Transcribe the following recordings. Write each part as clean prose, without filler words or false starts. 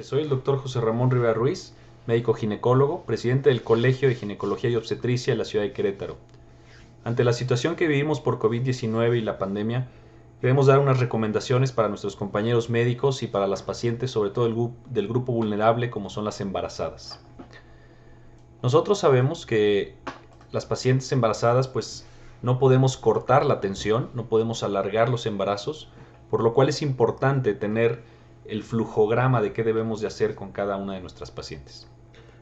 noches, soy el doctor José Ramón Rivera Ruiz, médico ginecólogo, presidente del Colegio de Ginecología y Obstetricia de la ciudad de Querétaro. Ante la situación que vivimos por COVID-19 y la pandemia, queremos dar unas recomendaciones para nuestros compañeros médicos y para las pacientes, sobre todo del grupo vulnerable como son las embarazadas. Nosotros sabemos que las pacientes embarazadas pues no podemos cortar la tensión, no podemos alargar los embarazos, por lo cual es importante tener el flujograma de qué debemos de hacer con cada una de nuestras pacientes.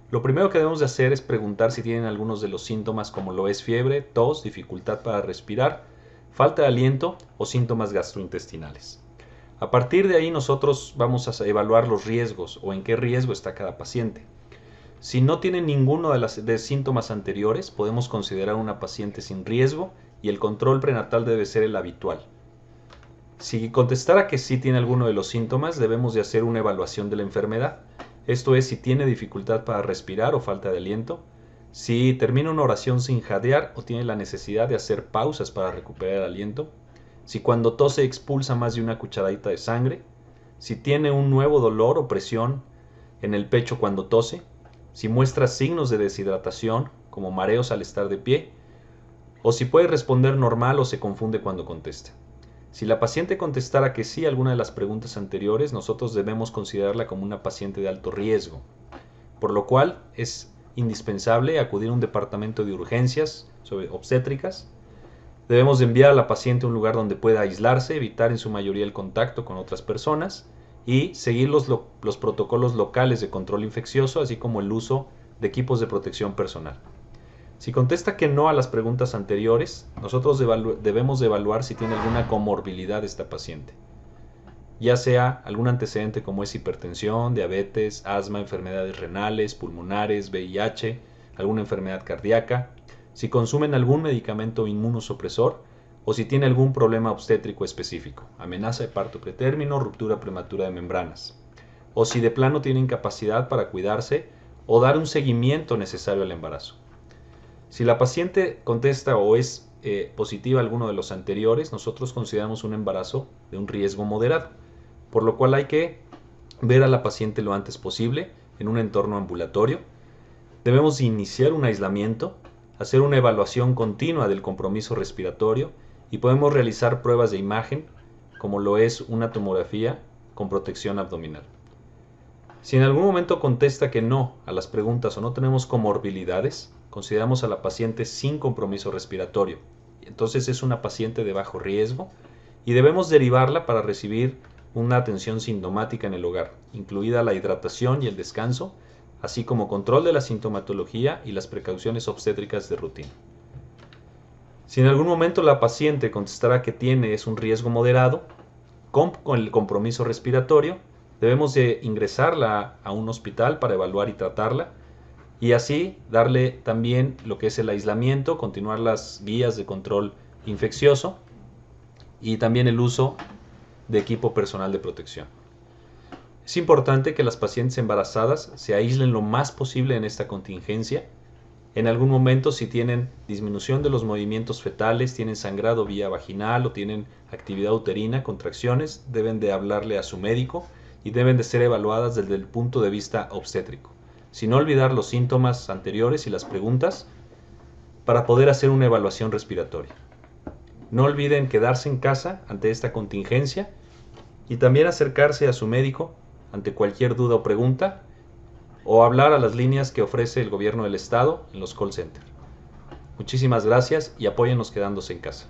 Lo primero que debemos de hacer es preguntar si tienen algunos de los síntomas como lo es fiebre, tos, dificultad para respirar, falta de aliento o síntomas gastrointestinales. A partir de ahí nosotros vamos a evaluar los riesgos o en qué riesgo está cada paciente. Si no tienen ninguno de los síntomas anteriores, podemos considerar una paciente sin riesgo y el control prenatal debe ser el habitual. Si contestara que sí tiene alguno de los síntomas, debemos de hacer una evaluación de la enfermedad. Esto es si tiene dificultad para respirar o falta de aliento, si termina una oración sin jadear o tiene la necesidad de hacer pausas para recuperar el aliento, si cuando tose expulsa más de una cucharadita de sangre, si tiene un nuevo dolor o presión en el pecho cuando tose, si muestra signos de deshidratación como mareos al estar de pie, o si puede responder normal o se confunde cuando contesta. Si la paciente contestara que sí a alguna de las preguntas anteriores, nosotros debemos considerarla como una paciente de alto riesgo, por lo cual es indispensable acudir a un departamento de urgencias obstétricas. Debemos de enviar a la paciente a un lugar donde pueda aislarse, evitar en su mayoría el contacto con otras personas y seguir los protocolos locales de control infeccioso, así como el uso de equipos de protección personal. Si contesta que no a las preguntas anteriores, nosotros debemos de evaluar si tiene alguna comorbilidad esta paciente, ya sea algún antecedente como es hipertensión, diabetes, asma, enfermedades renales, pulmonares, VIH, alguna enfermedad cardíaca, si consumen algún medicamento inmunosupresor o si tiene algún problema obstétrico específico, amenaza de parto pretérmino, ruptura prematura de membranas, o si de plano tiene incapacidad para cuidarse o dar un seguimiento necesario al embarazo. Si la paciente contesta o es positiva a alguno de los anteriores, nosotros consideramos un embarazo de un riesgo moderado, por lo cual hay que ver a la paciente lo antes posible en un entorno ambulatorio. Debemos iniciar un aislamiento, hacer una evaluación continua del compromiso respiratorio y podemos realizar pruebas de imagen, como lo es una tomografía con protección abdominal. Si en algún momento contesta que no a las preguntas o no tenemos comorbilidades, consideramos a la paciente sin compromiso respiratorio. Entonces es una paciente de bajo riesgo y debemos derivarla para recibir una atención sintomática en el hogar, incluida la hidratación y el descanso, así como control de la sintomatología y las precauciones obstétricas de rutina. Si en algún momento la paciente contestará que tiene un riesgo moderado, con el compromiso respiratorio, debemos de ingresarla a un hospital para evaluar y tratarla y así darle también lo que es el aislamiento, continuar las guías de control infeccioso y también el uso de equipo personal de protección. Es importante que las pacientes embarazadas se aíslen lo más posible en esta contingencia. En algún momento, si tienen disminución de los movimientos fetales, tienen sangrado vía vaginal o tienen actividad uterina, contracciones, deben de hablarle a su médico y deben de ser evaluadas desde el punto de vista obstétrico, sin olvidar los síntomas anteriores y las preguntas para poder hacer una evaluación respiratoria. No olviden quedarse en casa ante esta contingencia y también acercarse a su médico ante cualquier duda o pregunta o hablar a las líneas que ofrece el gobierno del estado en los call centers. Muchísimas gracias y apóyennos quedándose en casa.